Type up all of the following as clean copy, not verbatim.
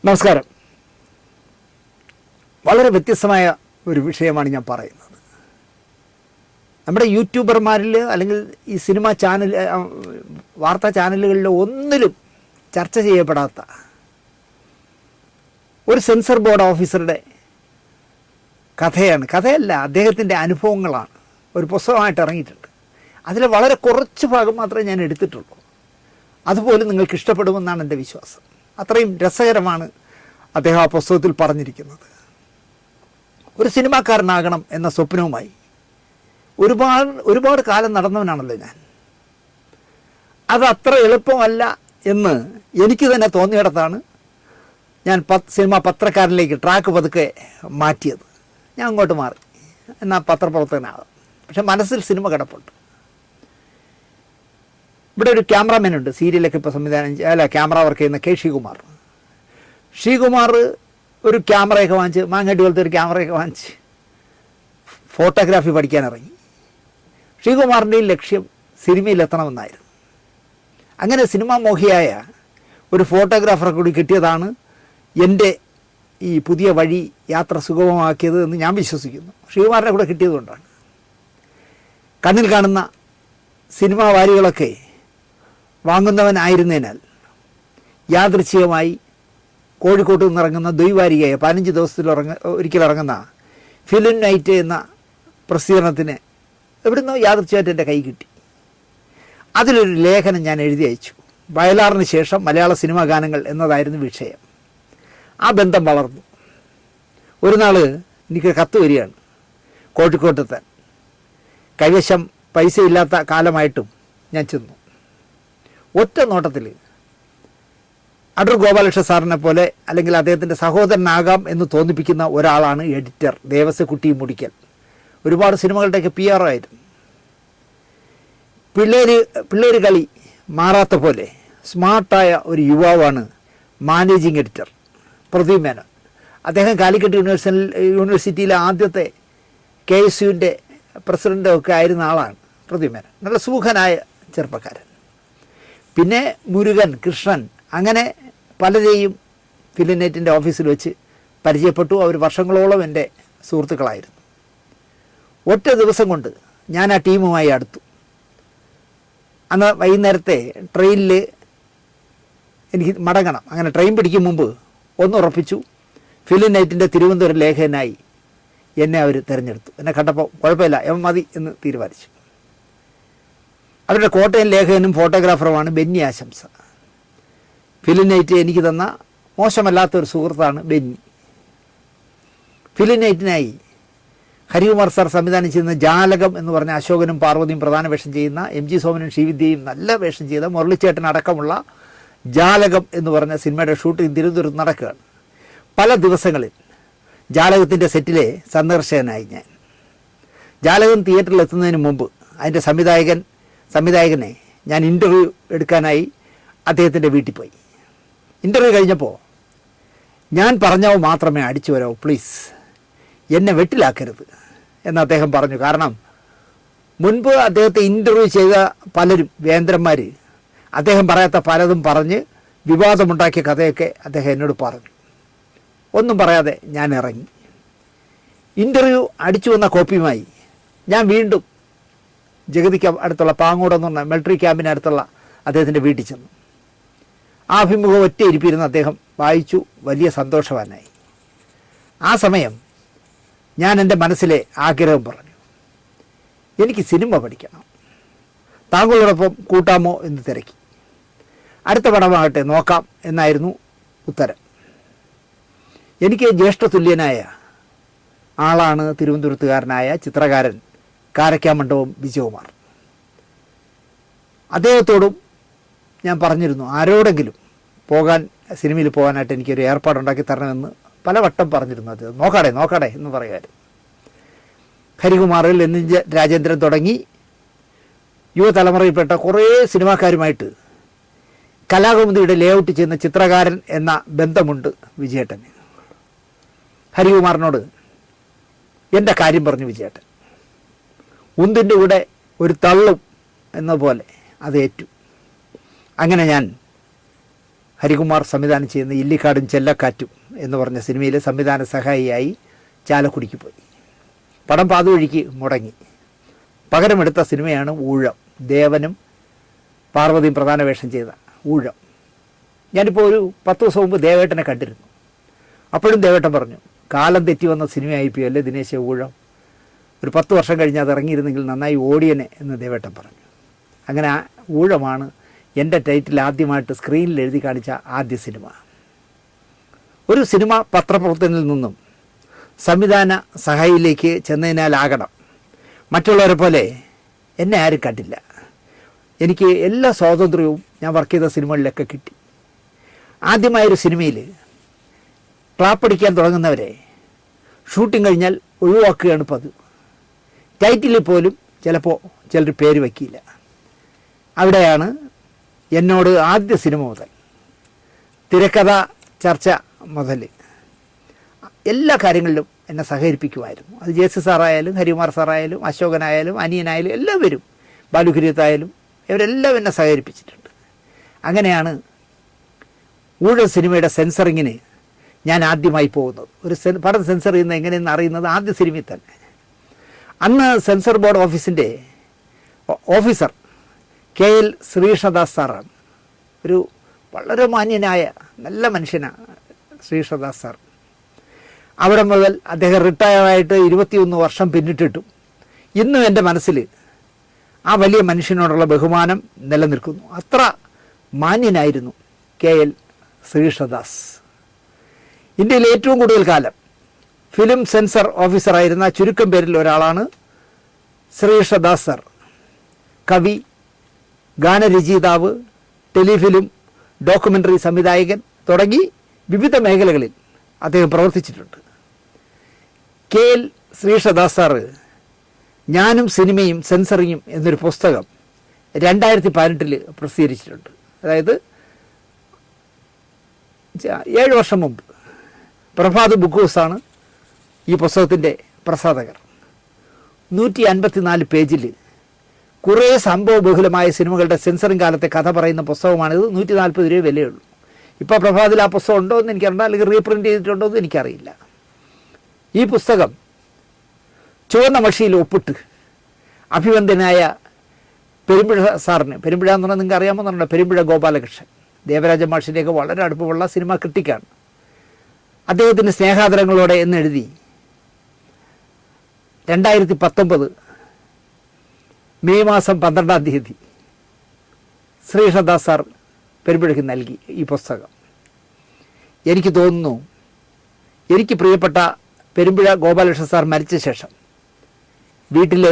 നമസ്കാരം. വളരെ വ്യത്യസ്തമായ ഒരു വിഷയമാണ് ഞാൻ പറയുന്നത്. നമ്മുടെ യൂട്യൂബർമാരിൽ അല്ലെങ്കിൽ ഈ സിനിമ ചാനൽ വാർത്താ ചാനലുകളിൽ ഒന്നിലും ചർച്ച ചെയ്യപ്പെടാത്ത ഒരു സെൻസർ ബോർഡ് ഓഫീസറുടെ കഥയല്ല, അദ്ദേഹത്തിൻ്റെ അനുഭവങ്ങളാണ് ഒരു പുസ്തകമായിട്ട് ഇറങ്ങിയിട്ടുണ്ട്. അതിൽ വളരെ കുറച്ച് ഭാഗം മാത്രമേ ഞാൻ എടുത്തിട്ടുള്ളൂ. അതുപോലും നിങ്ങൾക്ക് ഇഷ്ടപ്പെടുമെന്നാണ് എൻ്റെ വിശ്വാസം. അത്രയും രസകരമാണ് അദ്ദേഹം ആ പുസ്തകത്തിൽ പറഞ്ഞിരിക്കുന്നത്. ഒരു സിനിമാക്കാരനാകണം എന്ന സ്വപ്നവുമായി ഒരുപാട് കാലം നടന്നവനാണല്ലോ ഞാൻ. അത് അത്ര എളുപ്പമല്ല എന്ന് എനിക്ക് തന്നെ തോന്നിയിടത്താണ് ഞാൻ സിനിമാ പത്രക്കാരനിലേക്ക് ട്രാക്ക് പതുക്കെ മാറ്റിയത്. ഞാൻ അങ്ങോട്ട് മാറി, എന്നാൽ പത്രപ്രവർത്തകനാകാം. പക്ഷെ മനസ്സിൽ സിനിമ കിടപ്പുണ്ട്. ഇവിടെ ഒരു ക്യാമറാമാനുണ്ട്, സീരിയലൊക്കെ ഇപ്പോൾ ക്യാമറ വർക്ക് ചെയ്യുന്ന ശ്രീകുമാർ ഒരു ക്യാമറയൊക്കെ വാങ്ങിച്ച്, മാങ്ങാട്ടി പോലത്തെ ഒരു ക്യാമറയൊക്കെ വാങ്ങിച്ച് ഫോട്ടോഗ്രാഫി പഠിക്കാൻ ഇറങ്ങി. ശ്രീകുമാറിൻ്റെയും ലക്ഷ്യം സിനിമയിലെത്തണമെന്നായിരുന്നു. അങ്ങനെ സിനിമാ മോഹിയായ ഒരു ഫോട്ടോഗ്രാഫറെ കൂടി കിട്ടിയതാണ് എൻ്റെ ഈ പുതിയ വഴി യാത്ര സുഗമമാക്കിയത് എന്ന് ഞാൻ വിശ്വസിക്കുന്നു. ശ്രീകുമാറിനെ കൂടെ കിട്ടിയതുകൊണ്ടാണ്. കണ്ണിൽ കാണുന്ന സിനിമാ വാരികളൊക്കെ വാങ്ങുന്നവനായിരുന്നതിനാൽ യാദൃച്ഛികമായി കോഴിക്കോട്ട് നിന്നിറങ്ങുന്ന ദ്വൈവാരികയെ 15 ദിവസത്തിൽ ഒരിക്കൽ ഇറങ്ങുന്ന ഫിലിം നൈറ്റ് എന്ന പ്രസിദ്ധീകരണത്തിന് എവിടുന്നോ യാദൃച്ഛികമായിട്ട് എൻ്റെ കൈ കിട്ടി. അതിലൊരു ലേഖനം ഞാൻ എഴുതി അയച്ചു. വയലാറിന് ശേഷം മലയാള സിനിമാ ഗാനങ്ങൾ എന്നതായിരുന്നു വിഷയം. ആ ബന്ധം വളർന്നു. ഒരു നാൾ എനിക്ക് കത്ത് വരികയാണ് കോഴിക്കോട്ടെത്താൻ. കൈവശം പൈസ ഇല്ലാത്ത കാലമായിട്ടും ഞാൻ ചെന്നു. ഒറ്റ നോട്ടത്തിൽ അടൂർ ഗോപാലകൃഷ്ണ സാറിനെ പോലെ അല്ലെങ്കിൽ അദ്ദേഹത്തിൻ്റെ സഹോദരനാകാം എന്ന് തോന്നിപ്പിക്കുന്ന ഒരാളാണ് എഡിറ്റർ ദേവസ്വക്കുട്ടി മുടിക്കൽ. ഒരുപാട് സിനിമകളുടെയൊക്കെ PR ആയിരുന്നു. പിള്ളേർ കളി മാറാത്ത പോലെ സ്മാർട്ടായ ഒരു യുവാവാണ് മാനേജിങ് എഡിറ്റർ പ്രദീപ് മേനോൻ. അദ്ദേഹം കാലിക്കറ്റ് യൂണിവേഴ്സിറ്റിയിലെ ആദ്യത്തെ KSUവിൻ്റെ പ്രസിഡൻ്റൊക്കെ ആയിരുന്ന ആളാണ് പ്രദീപ് മേനോൻ. നല്ല സുഖനായ ചെറുപ്പക്കാരൻ. പിന്നെ മുരുകൻ, കൃഷ്ണൻ, അങ്ങനെ പലരെയും ഫിലിം നൈറ്റിൻ്റെ ഓഫീസിൽ വെച്ച് പരിചയപ്പെട്ടു. അവർ വർഷങ്ങളോളം എൻ്റെ സുഹൃത്തുക്കളായിരുന്നു. ഒറ്റ ദിവസം കൊണ്ട് ഞാൻ ആ ടീമുമായി അടുത്തു. അന്ന് വൈകുന്നേരത്തെ ട്രെയിനിൽ എനിക്ക് മടങ്ങണം. അങ്ങനെ ട്രെയിൻ പിടിക്കും മുമ്പ് ഒന്ന് ഉറപ്പിച്ചു, ഫിലിം നൈറ്റിൻ്റെ തിരുവനന്തപുരം ലേഖകനായി എന്നെ അവർ തിരഞ്ഞെടുത്തു. എന്നെ കണ്ടപ്പോൾ കുഴപ്പമില്ല, മതി എന്ന് തീരുമാനിച്ചു. അവരുടെ കോട്ടയം ലേഖകനും ഫോട്ടോഗ്രാഫറുമാണ് ബെന്നി ആശംസ. ഫിലിം നൈറ്റ് എനിക്ക് തന്ന മോശമല്ലാത്തൊരു സുഹൃത്താണ് ബെന്നി. ഫിലിം നൈറ്റിനായി ഹരികുമാർ സാർ സംവിധാനം ചെയ്യുന്ന ജാലകം എന്ന് പറഞ്ഞ അശോകനും പാർവതിയും പ്രധാന വേഷം ചെയ്യുന്ന, MG സോമനും ശ്രീവിദ്യയും നല്ല വേഷം ചെയ്ത, മുരളിച്ചേട്ടൻ അടക്കമുള്ള ജാലകം എന്ന് പറഞ്ഞ സിനിമയുടെ ഷൂട്ടിംഗ് തിരുവനന്തപുരത്ത് നടക്കുകയാണ്. പല ദിവസങ്ങളിൽ ജാലകത്തിൻ്റെ സെറ്റിലെ സന്ദർശകനായി ഞാൻ. ജാലകം തിയേറ്ററിൽ എത്തുന്നതിന് മുമ്പ് അതിൻ്റെ സംവിധായകനെ ഞാൻ ഇൻ്റർവ്യൂ എടുക്കാനായി അദ്ദേഹത്തിൻ്റെ വീട്ടിൽ പോയി. ഇൻ്റർവ്യൂ കഴിഞ്ഞപ്പോൾ, ഞാൻ പറഞ്ഞവ മാത്രമേ അടിച്ചു വരാവൂ, പ്ലീസ് എന്നെ വെട്ടിലാക്കരുത് എന്ന് അദ്ദേഹം പറഞ്ഞു. കാരണം മുൻപ് അദ്ദേഹത്തെ ഇൻ്റർവ്യൂ ചെയ്ത പലരും, വേന്ദ്രന്മാർ, അദ്ദേഹം പറയാത്ത പലതും പറഞ്ഞ് വിവാദമുണ്ടാക്കിയ കഥയൊക്കെ അദ്ദേഹം എന്നോട് പറഞ്ഞു. ഒന്നും പറയാതെ ഞാൻ ഇറങ്ങി. ഇൻ്റർവ്യൂ അടിച്ചു വന്ന കോപ്പിയുമായി ഞാൻ വീണ്ടും ജഗതിക്ക് അടുത്തുള്ള പാങ്ങോടെന്ന് പറഞ്ഞ മിലിറ്ററി ക്യാമ്പിനടുത്തുള്ള അദ്ദേഹത്തിൻ്റെ വീട്ടിൽ ചെന്നു. ആ അഭിമുഖം ഒറ്റ ഇരിപ്പിരുന്ന് അദ്ദേഹം വായിച്ചു. വലിയ സന്തോഷവാനായി. ആ സമയം ഞാൻ എൻ്റെ മനസ്സിലെ ആഗ്രഹം പറഞ്ഞു, എനിക്ക് സിനിമ പഠിക്കണം, താങ്കളോടൊപ്പം കൂട്ടാമോ എന്ന് തിരക്കി. അടുത്ത പടമാകട്ടെ, നോക്കാം എന്നായിരുന്നു ഉത്തരം. എനിക്ക് ജ്യേഷ്ഠതുല്യനായ ആളാണ് തിരുവനന്തപുരത്തുകാരനായ ചിത്രകാരൻ കാരക്കാമണ്ഡപം വിജയകുമാർ. അദ്ദേഹത്തോടും ഞാൻ പറഞ്ഞിരുന്നു, ആരോടെങ്കിലും സിനിമയിൽ പോകാനായിട്ട് എനിക്കൊരു ഏർപ്പാടുണ്ടാക്കി തരണമെന്ന് പലവട്ടം പറഞ്ഞിരുന്നു. അത് നോക്കാടെ എന്ന് പറയുമായിരുന്നു. ഹരികുമാറിൽ രാജേന്ദ്രൻ തുടങ്ങി യുവതലമുറയിൽപ്പെട്ട കുറേ സിനിമാക്കാരുമായിട്ട് കലാകൗമുദിയുടെ ലേഔട്ട് ചെയ്യുന്ന ചിത്രകാരൻ എന്ന ബന്ധമുണ്ട് വിജയേട്ടന്. ഹരികുമാറിനോട് എൻ്റെ കാര്യം പറഞ്ഞു വിജയേട്ടൻ. ഉന്തിൻ്റെ കൂടെ ഒരു തള്ളും എന്ന പോലെ അത് ഏറ്റു. അങ്ങനെ ഞാൻ ഹരികുമാർ സംവിധാനം ചെയ്യുന്ന ഇല്ലിക്കാടും ചെല്ലക്കാറ്റും എന്ന് പറഞ്ഞ സിനിമയിൽ സംവിധാന സഹായിയായി ചാലക്കുടിക്ക് പോയി. പടം പാതുവഴിക്ക് മുടങ്ങി. പകരമെടുത്ത സിനിമയാണ് ഊഴം. ദേവനും പാർവതിയും പ്രധാന വേഷം ചെയ്ത ഊഴം. ഞാനിപ്പോൾ ഒരു 10 ദിവസം മുമ്പ് ദേവേട്ടനെ കണ്ടിരുന്നു. അപ്പോഴും ദേവേട്ടൻ പറഞ്ഞു, കാലം തെറ്റി വന്ന സിനിമയായിപ്പോയല്ലേ ദിനേശ് ഊഴം, ഒരു 10 വർഷം കഴിഞ്ഞ് അത് ഇറങ്ങിയിരുന്നെങ്കിൽ നന്നായി ഓടിയനെ എന്ന് ദേവേട്ടൻ പറഞ്ഞു. അങ്ങനെ ഊഴമാണ് എൻ്റെ ടൈറ്റിൽ ആദ്യമായിട്ട് സ്ക്രീനിൽ എഴുതി കാണിച്ച ആദ്യ സിനിമ. ഒരു സിനിമ പത്രപ്രവർത്തനത്തിൽ നിന്നും സംവിധാന സഹായിയിലേക്ക് ചെന്നതിനാലാകണം മറ്റുള്ളവരെ പോലെ എന്നെ ആരും കണ്ടില്ല. എനിക്ക് എല്ലാ സ്വാതന്ത്ര്യവും ഞാൻ വർക്ക് ചെയ്ത സിനിമകളിലൊക്കെ കിട്ടി. ആദ്യമായൊരു സിനിമയിൽ ക്ലാപ്പടിക്കാൻ തുടങ്ങുന്നവരെ ഷൂട്ടിംഗ് കഴിഞ്ഞാൽ ഒഴിവാക്കുകയാണ് പതിവ്. ടൈറ്റിലിൽ പോലും ചിലപ്പോൾ ചിലർ പേര് വയ്ക്കില്ല. അവിടെയാണ് എന്നോട് ആദ്യ സിനിമ മുതൽ തിരക്കഥ ചർച്ച മുതൽ എല്ലാ കാര്യങ്ങളിലും എന്നെ സഹകരിപ്പിക്കുമായിരുന്നു. അത് ജെ.സി. സാറായാലും ഹരികുമാർ സാറായാലും അശോകനായാലും അനിയനായാലും എല്ലാവരും, ബാലുഖിരിയത്തായാലും ഇവരെല്ലാം എന്നെ സഹകരിപ്പിച്ചിട്ടുണ്ട്. അങ്ങനെയാണ് ഊഴ സിനിമയുടെ സെൻസറിങ്ങിന് ഞാൻ ആദ്യമായി പോകുന്നത്. ഒരു പടം സെൻസർ ചെയ്യുന്നത് എങ്ങനെയെന്ന് അറിയുന്നത് ആദ്യ സിനിമയിൽ തന്നെ. അന്ന് സെൻസർ ബോർഡ് ഓഫീസിൻ്റെ ഓഫീസർ KL ശ്രീകൃഷ്ണദാസ് സാറാണ്. ഒരു വളരെ മാന്യനായ നല്ല മനുഷ്യനാണ് ശ്രീകൃഷ്ണദാസ് സാർ. അവിടെ മുതൽ അദ്ദേഹം റിട്ടയറായിട്ട് 21 വർഷം പിന്നിട്ടിട്ടും ഇന്നും എൻ്റെ മനസ്സിൽ ആ വലിയ മനുഷ്യനോടുള്ള ബഹുമാനം നിലനിൽക്കുന്നു. അത്ര മാന്യനായിരുന്നു KL ശ്രീകൃഷ്ണദാസ്. ഇന്ത്യയിൽ ഏറ്റവും കൂടുതൽ കാലം ഫിലിം സെൻസർ ഓഫീസറായിരുന്ന ചുരുക്കം പേരിൽ ഒരാളാണ് ശ്രീകൃഷ്ണദാസ് സർ. കവി, ഗാനരചയിതാവ്, ടെലിഫിലിം, ഡോക്യുമെൻ്ററി സംവിധായകൻ തുടങ്ങി വിവിധ മേഖലകളിൽ അദ്ദേഹം പ്രവർത്തിച്ചിട്ടുണ്ട്. KL ശ്രീകൃഷ്ണദാസ് സാറ് ഞാനും സിനിമയും സെൻസറിങ്ങും എന്നൊരു പുസ്തകം 2018 പ്രസിദ്ധീകരിച്ചിട്ടുണ്ട്. അതായത് 7 വർഷം മുമ്പ്. പ്രഭാത് ബുക്ക് ഹൗസാണ് ഈ പുസ്തകത്തിൻ്റെ പ്രസാധകർ. 154 പേജിൽ കുറേ സംഭവബഹുലമായ സിനിമകളുടെ സെൻസറിങ് കാലത്തെ കഥ പറയുന്ന പുസ്തകമാണിത്. 140 രൂപ വിലയുള്ളൂ. ഇപ്പോൾ പ്രഭാതിൽ ആ പുസ്തകം ഉണ്ടോ എന്ന് എനിക്കറിയില്ല, അല്ലെങ്കിൽ റീപ്രിൻ്റ് ചെയ്തിട്ടുണ്ടോ എന്ന് എനിക്കറിയില്ല. ഈ പുസ്തകം ചുവന്ന മഷിയിൽ ഒപ്പിട്ട് അഭിവന്ദനായ പെരുമ്പുഴ സാറിന്, പെരുമ്പുഴ എന്ന് പറഞ്ഞാൽ നിങ്ങൾക്ക് അറിയാമെന്നുണ്ടോ, പെരുമ്പുഴ ഗോപാലകൃഷ്ണൻ, ദേവരാജ മാഷിൻ്റെയൊക്കെ വളരെ അടുപ്പമുള്ള സിനിമ ക്രിട്ടിക്കാണ്. അദ്ദേഹത്തിൻ്റെ സ്നേഹാദരങ്ങളോടെ എന്നെഴുതി 2019 മെയ് മാസം 12-ാം തീയതി ശ്രീകൃഷ്ണദാസ് സാർ പെരുമ്പുഴയ്ക്ക് നൽകി ഈ പുസ്തകം. എനിക്ക് തോന്നുന്നു എനിക്ക് പ്രിയപ്പെട്ട പെരുമ്പുഴ ഗോപാലകൃഷ്ണൻ സാർ മരിച്ച ശേഷം വീട്ടിൽ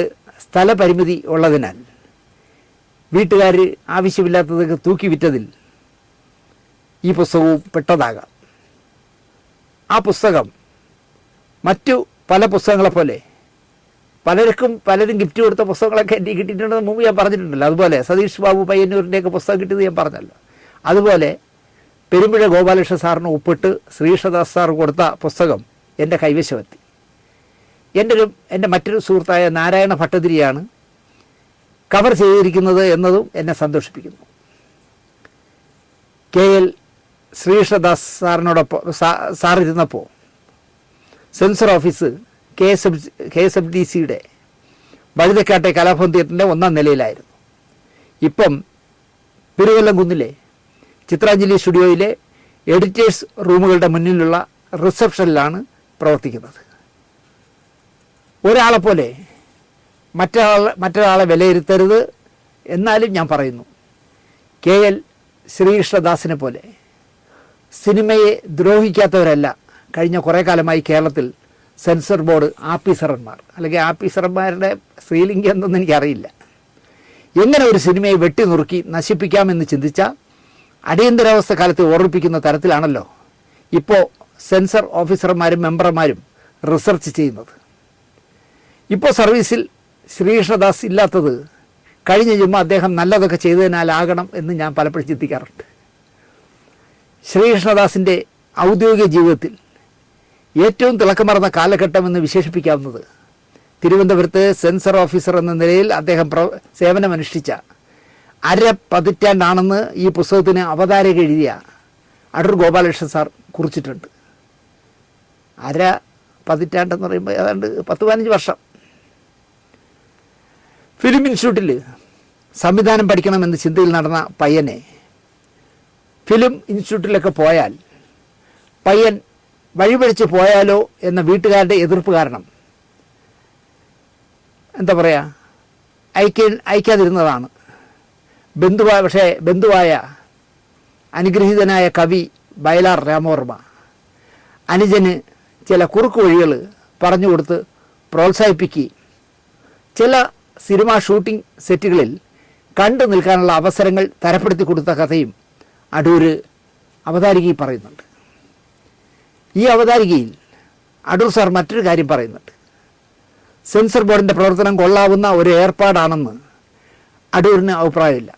സ്ഥലപരിമിതി ഉള്ളതിനാൽ വീട്ടുകാർ ആവശ്യമില്ലാത്തതൊക്കെ തൂക്കി വിറ്റതിൽ ഈ പുസ്തകവും പെട്ടതാകാം. ആ പുസ്തകം മറ്റു പല പുസ്തകങ്ങളെപ്പോലെ പലരും ഗിഫ്റ്റ് കൊടുത്ത പുസ്തകങ്ങളൊക്കെ എൻ്റെ കിട്ടിയിട്ടുണ്ടെന്ന് മുമ്പ് ഞാൻ പറഞ്ഞിട്ടുണ്ടല്ലോ. അതുപോലെ സതീഷ് ബാബു പയ്യന്നൂരിൻ്റെയൊക്കെ പുസ്തകം കിട്ടിയത് ഞാൻ പറഞ്ഞല്ലോ. അതുപോലെ പെരുമ്പുഴ ഗോപാലകൃഷ്ണൻ സാറിന് ഒപ്പിട്ട് ശ്രീകൃഷ്ണദാസ് സാർ കൊടുത്ത പുസ്തകം എൻ്റെ കൈവശമെത്തി. എൻ്റെ മറ്റൊരു സുഹൃത്തായ നാരായണ ഭട്ടതിരിയാണ് കവർ ചെയ്തിരിക്കുന്നത് എന്നതും എന്നെ സന്തോഷിപ്പിക്കുന്നു. KL Sreekrishnadas സാറിനോടൊപ്പം സാറിരുന്നപ്പോൾ sensor office KSFDCയുടെ വഴുതക്കാട്ടെ Kalabhavan തിയേറ്ററിൻ്റെ 1ാം നിലയിലായിരുന്നു. ഇപ്പം പെരുവല്ലംകുന്നിലെ ചിത്രാഞ്ജലി സ്റ്റുഡിയോയിലെ എഡിറ്റേഴ്സ് റൂമുകളുടെ മുന്നിലുള്ള റിസപ്ഷനിലാണ് പ്രവർത്തിക്കുന്നത്. ഒരാളെപ്പോലെ മറ്റൊരാളെ വിലയിരുത്തരുത്. എന്നാലും ഞാൻ പറയുന്നു, KL ശ്രീകൃഷ്ണദാസിനെ പോലെ സിനിമയെ ദ്രോഹിക്കാത്തവരല്ല കഴിഞ്ഞ കുറേ കാലമായി കേരളത്തിൽ സെൻസർ ബോർഡ് ആഫീസർമാർ. അല്ലെങ്കിൽ ആഫീസർമാരുടെ സ്ത്രീലിംഗം എന്തെന്ന് എനിക്കറിയില്ല. എങ്ങനെ ഒരു സിനിമയെ വെട്ടി നുറുക്കി നശിപ്പിക്കാമെന്ന് ചിന്തിച്ച അടിയന്തരാവസ്ഥ കാലത്ത് ഓർമ്മിപ്പിക്കുന്ന തരത്തിലാണല്ലോ ഇപ്പോൾ സെൻസർ ഓഫീസർമാരും മെമ്പർമാരും റിസർച്ച് ചെയ്യുന്നത്. ഇപ്പോൾ സർവീസിൽ ശ്രീകൃഷ്ണദാസ് ഇല്ലാത്തത് കഴിഞ്ഞ ജന്മം അദ്ദേഹം നല്ലതൊക്കെ ചെയ്തതിനാലാകണം എന്ന് ഞാൻ പലപ്പോഴും ചിന്തിക്കാറുണ്ട്. ശ്രീകൃഷ്ണദാസിൻ്റെ ഔദ്യോഗിക ജീവിതത്തിൽ ഏറ്റവും തിളക്കമറന്ന കാലഘട്ടമെന്ന് വിശേഷിപ്പിക്കാവുന്നത് തിരുവനന്തപുരത്ത് സെൻസർ ഓഫീസർ എന്ന നിലയിൽ അദ്ദേഹം സേവനമനുഷ്ഠിച്ച 1/2 പതിറ്റാണ്ടാണെന്ന് ഈ പുസ്തകത്തിന് അവതാരക എഴുതിയ അടൂർ ഗോപാലകൃഷ്ണൻ സാർ കുറിച്ചിട്ടുണ്ട്. അര പതിറ്റാണ്ടെന്ന് പറയുമ്പോൾ ഏതാണ്ട് 10-15 വർഷം. ഫിലിം ഇൻസ്റ്റിറ്റ്യൂട്ടിൽ സംവിധാനം പഠിക്കണമെന്ന് ചിന്തയിൽ നടന്ന പയ്യനെ ഫിലിം ഇൻസ്റ്റിറ്റ്യൂട്ടിലൊക്കെ പോയാൽ പയ്യൻ വഴിപഴിച്ച് പോയാലോ എന്ന വീട്ടുകാരുടെ എതിർപ്പ് കാരണം എന്താ പറയുക, അയക്കാതിരുന്നതാണ്. ബന്ധുവായ അനുഗ്രഹീതനായ കവി വയലാർ രാമവർമ്മ അനുജന് ചില കുറുക്കു വഴികൾ പറഞ്ഞു കൊടുത്ത് പ്രോത്സാഹിപ്പിക്കുകയും ചില സിനിമാ ഷൂട്ടിംഗ് സെറ്റുകളിൽ കണ്ടു നിൽക്കാനുള്ള അവസരങ്ങൾ തരപ്പെടുത്തി കൊടുത്ത കഥയും അടൂർ അവതാരികയിൽ പറയുന്നുണ്ട്. ഈ അവതാരികയിൽ അടൂർ സാർ മറ്റൊരു കാര്യം പറയുന്നുണ്ട്. സെൻസർ ബോർഡിൻ്റെ പ്രവർത്തനം കൊള്ളാവുന്ന ഒരു ഏർപ്പാടാണെന്ന് അടൂരിന് അഭിപ്രായമില്ല.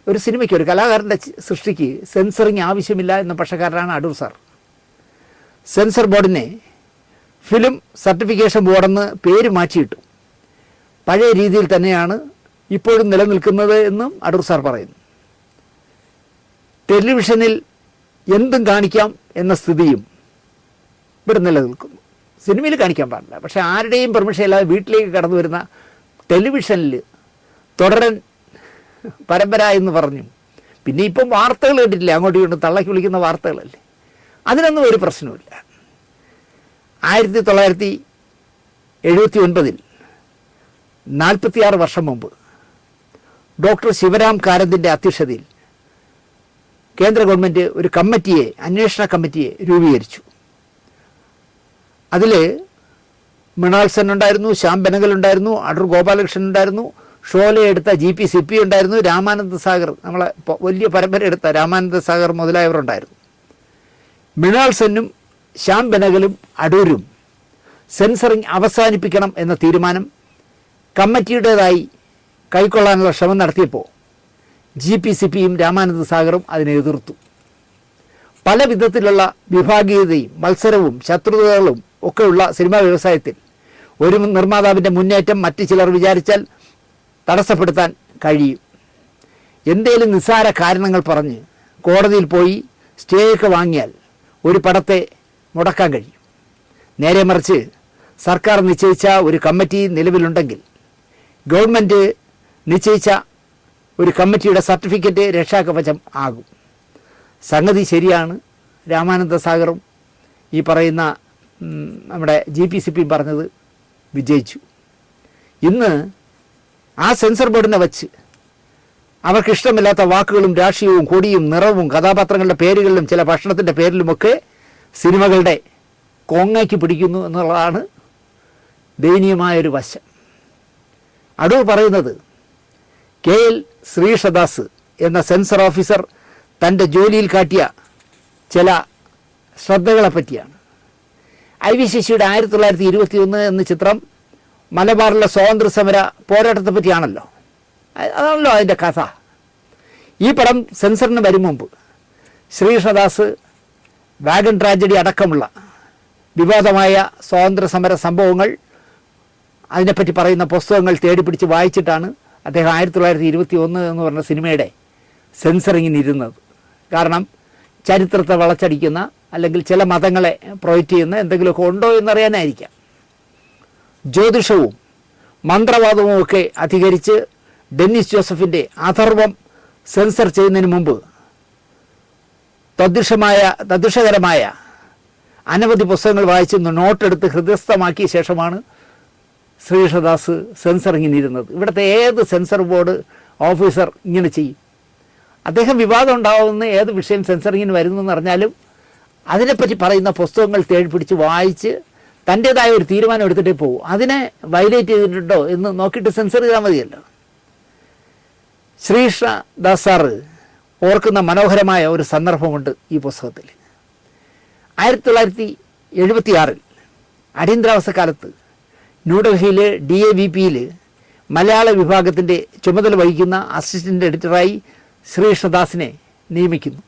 ഒരു സിനിമയ്ക്ക്, ഒരു കലാകാരൻ്റെ സൃഷ്ടിക്ക് സെൻസറിങ് ആവശ്യമില്ല എന്ന പക്ഷക്കാരനാണ് അടൂർ സാർ. സെൻസർ ബോർഡിനെ ഫിലിം സർട്ടിഫിക്കേഷൻ ബോർഡെന്ന് പേര് മാറ്റിയിട്ടു. പഴയ രീതിയിൽ തന്നെയാണ് ഇപ്പോഴും നിലനിൽക്കുന്നത് എന്നും അടൂർ സാർ പറയുന്നു. ടെലിവിഷനിൽ എന്തും കാണിക്കാം എന്ന സ്ഥിതിയും ഇവിടെ നിലനിൽക്കുന്നു. സിനിമയിൽ കാണിക്കാൻ പാടില്ല, പക്ഷേ ആരുടെയും പെർമിഷൻ ഇല്ലാതെ വീട്ടിലേക്ക് കടന്നു വരുന്ന ടെലിവിഷനിൽ തുടരൻ പരമ്പര എന്ന് പറഞ്ഞു. പിന്നെ ഇപ്പം വാർത്തകൾ കേട്ടിട്ടില്ല, അങ്ങോട്ടും ഇങ്ങോട്ടും തള്ളക്കി വിളിക്കുന്ന വാർത്തകളല്ലേ, അതിനൊന്നും ഒരു പ്രശ്നമില്ല. 1979 46 വർഷം മുമ്പ് ഡോക്ടർ ശിവരാം കാരന്തിൻ്റെ അധ്യക്ഷതയിൽ കേന്ദ്ര ഗവൺമെൻറ് ഒരു അന്വേഷണ കമ്മിറ്റിയെ രൂപീകരിച്ചു. അതിൽ മൃണാൾ സെൻ ഉണ്ടായിരുന്നു, ശ്യാം ബെനഗൽ ഉണ്ടായിരുന്നു, അടൂർ ഗോപാലകൃഷ്ണൻ ഉണ്ടായിരുന്നു, ഷോലെ എടുത്ത GP സിപ്പി ഉണ്ടായിരുന്നു, രാമാനന്ദ സാഗർ, നമ്മളെ വലിയ പരമ്പര എടുത്ത രാമാനന്ദ സാഗർ മുതലായവരുണ്ടായിരുന്നു. മൃണാൾ സെന്നും ശ്യാം ബെനഗലും അടൂരും സെൻസറിങ് അവസാനിപ്പിക്കണം എന്ന തീരുമാനം കമ്മിറ്റിയുടേതായി കൈക്കൊള്ളാനുള്ള ശ്രമം നടത്തിയപ്പോൾ GP സിപ്പിയും രാമാനന്ദ സാഗറും അതിനെ എതിർത്തു. പല വിധത്തിലുള്ള വിഭാഗീയതയും മത്സരവും ശത്രുതകളും ഒക്കെയുള്ള സിനിമാ വ്യവസായത്തിൽ ഒരു നിർമ്മാതാവിൻ്റെ മുന്നേറ്റം മറ്റു ചിലർ വിചാരിച്ചാൽ തടസ്സപ്പെടുത്താൻ കഴിയും. എന്തേലും നിസ്സാര കാരണങ്ങൾ പറഞ്ഞ് കോടതിയിൽ പോയി സ്റ്റേയൊക്കെ വാങ്ങിയാൽ ഒരു പടത്തെ മുടക്കാൻ കഴിയും. നേരെ മറിച്ച് സർക്കാർ നിശ്ചയിച്ച ഒരു കമ്മിറ്റി നിലവിലുണ്ടെങ്കിൽ ഗവൺമെൻറ് നിശ്ചയിച്ച ഒരു കമ്മിറ്റിയുടെ സർട്ടിഫിക്കറ്റ് രക്ഷാകവചം ആകും. സംഗതി ശരിയാണ്. രാമാനന്ദ സാഗറും ഈ പറയുന്ന നമ്മുടെ GP സിപ്പിയും പറഞ്ഞത് വിജയിച്ചു. ഇന്ന് ആ സെൻസർ ബോർഡിനെ വച്ച് അവർക്കിഷ്ടമില്ലാത്ത വാക്കുകളും രാഷ്ട്രീയവും കൊടിയും നിറവും കഥാപാത്രങ്ങളുടെ പേരുകളിലും ചില ഭക്ഷണത്തിൻ്റെ പേരിലുമൊക്കെ സിനിമകളുടെ കോങ്ങയ്ക്ക് പിടിക്കുന്നു എന്നുള്ളതാണ് ദയനീയമായൊരു വശം. അടൂർ പറയുന്നത് KL ശ്രീഷദാസ് എന്ന സെൻസർ ഓഫീസർ തൻ്റെ ജോലിയിൽ കാട്ടിയ ചില ശ്രദ്ധകളെ പറ്റിയാണ്. IV ശശിയുടെ 1921 എന്ന ചിത്രം മലബാറിലെ സ്വാതന്ത്ര്യ സമര പോരാട്ടത്തെ പറ്റിയാണല്ലോ. അതാണല്ലോ അതിൻ്റെ കഥ. ഈ പടം സെൻസറിന് വരും മുമ്പ് ശ്രീഷദാസ് വാഗൺ ട്രാജഡി അടക്കമുള്ള വിവാദമായ സ്വാതന്ത്ര്യ സമര സംഭവങ്ങൾ അതിനെപ്പറ്റി പറയുന്ന പുസ്തകങ്ങൾ തേടിപ്പിടിച്ച് വായിച്ചിട്ടാണ് അദ്ദേഹം 1921 എന്ന് പറഞ്ഞ സിനിമയുടെ സെൻസറിങ്ങിനിരുന്നത്. കാരണം ചരിത്രത്തെ വളച്ചടിക്കുന്ന അല്ലെങ്കിൽ ചില മതങ്ങളെ പ്രൊജക്റ്റ് ചെയ്യുന്ന എന്തെങ്കിലുമൊക്കെ ഉണ്ടോ എന്നറിയാനായിരിക്കാം. ജ്യോതിഷവും മന്ത്രവാദവും ഒക്കെ അധികരിച്ച് ഡെന്നിസ് ജോസഫിൻ്റെ അഥർവം സെൻസർ ചെയ്യുന്നതിന് മുമ്പ് തദ്വിഷകരമായ അനവധി പുസ്തകങ്ങൾ വായിച്ച് നോട്ടെടുത്ത് ഹൃദയസ്ഥമാക്കിയ ശേഷമാണ് ശ്രീഷദാസ് സെൻസറിങ്ങിനിരുന്നത്. ഇവിടുത്തെ ഏത് സെൻസർ ബോർഡ് ഓഫീസർ ഇങ്ങനെ ചെയ്യും? അദ്ദേഹം വിവാദം ഉണ്ടാവുന്ന ഏത് വിഷയം സെൻസറിങ്ങിന് വരുന്നു എന്ന് പറഞ്ഞാലും അതിനെപ്പറ്റി പറയുന്ന പുസ്തകങ്ങൾ തേടിപ്പിടിച്ച് വായിച്ച് തൻ്റേതായ ഒരു തീരുമാനം എടുത്തിട്ടേ പോകും. അതിനെ വയലേറ്റ് ചെയ്തിട്ടുണ്ടോ എന്ന് നോക്കിയിട്ട് സെൻസർ ചെയ്താൽ മതിയല്ലോ. ശ്രീഷദാസ് സാറ് ഓർക്കുന്ന മനോഹരമായ ഒരു സന്ദർഭമുണ്ട് ഈ പുസ്തകത്തിൽ. 1976 അടിയന്തരാവസ്ഥ കാലത്ത് ന്യൂഡൽഹിയിലെ DAVPയിൽ മലയാള വിഭാഗത്തിൻ്റെ ചുമതല വഹിക്കുന്ന അസിസ്റ്റൻ്റ് എഡിറ്ററായി ശ്രീഷദാസിനെ നിയമിക്കുന്നു.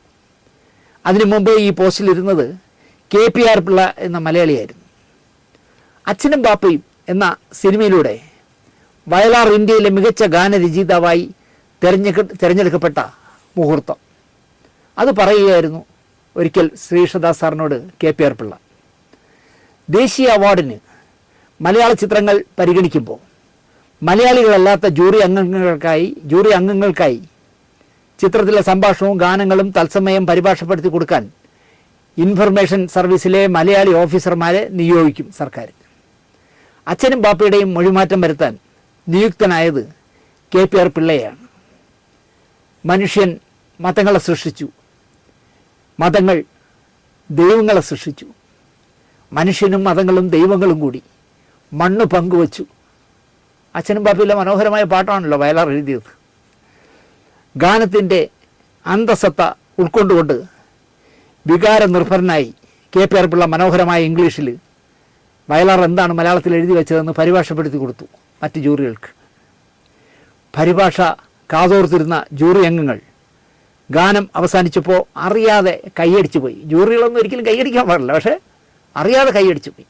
അതിനു മുമ്പ് ഈ പോസ്റ്റിലിരുന്നത് KPR പിള്ള എന്ന മലയാളിയായിരുന്നു. അച്ഛനും ബാപ്പയും എന്ന സിനിമയിലൂടെ വയലാർ ഇന്ത്യയിലെ മികച്ച ഗാനരചയിതാവായി തിരഞ്ഞെടുക്കപ്പെട്ട മുഹൂർത്തം അത് പറയുകയായിരുന്നു ഒരിക്കൽ ശ്രീകൃഷ്ണദാസ് സാറിനോട് KPR പിള്ള, ദേശീയ അവാർഡിന് മലയാള ചിത്രങ്ങൾ പരിഗണിക്കുമ്പോൾ മലയാളികളല്ലാത്ത ജൂറി അംഗങ്ങൾക്കായി ചിത്രത്തിലെ സംഭാഷണവും ഗാനങ്ങളും തത്സമയം പരിഭാഷപ്പെടുത്തി കൊടുക്കാൻ ഇൻഫർമേഷൻ സർവീസിലെ മലയാളി ഓഫീസർമാരെ നിയോഗിക്കും സർക്കാർ. അച്ഛനും ബാപ്പയുടെയും മൊഴിമാറ്റം വരുത്താൻ നിയുക്തനായത് KPR പിള്ളയാണ്. മനുഷ്യൻ മതങ്ങളെ സൃഷ്ടിച്ചു, മതങ്ങൾ ദൈവങ്ങളെ സൃഷ്ടിച്ചു. മനുഷ്യനും മതങ്ങളും ദൈവങ്ങളും കൂടി മണ്ണ് പങ്കുവച്ചു. അച്ഛനും ബാപ്പയിലെ മനോഹരമായ പാട്ടാണല്ലോ വയലാർ എഴുതിയത്. ഗാനത്തിൻ്റെ അന്തസത്ത ഉൾക്കൊണ്ടുകൊണ്ട് വികാരനിർഭരനായി KPR പിള്ള മനോഹരമായ ഇംഗ്ലീഷിൽ വയലാർ എന്താണ് മലയാളത്തിൽ എഴുതി വെച്ചതെന്ന് പരിഭാഷപ്പെടുത്തി കൊടുത്തു മറ്റ് ജൂറികൾക്ക്. പരിഭാഷ കാതോർത്തിരുന്ന ജൂറി അംഗങ്ങൾ ഗാനം അവസാനിച്ചപ്പോൾ അറിയാതെ കൈയടിച്ചു പോയി. ജൂറികളൊന്നും ഒരിക്കലും കൈയടിക്കാൻ പാടില്ല, പക്ഷേ അറിയാതെ കൈയടിച്ചു പോയി.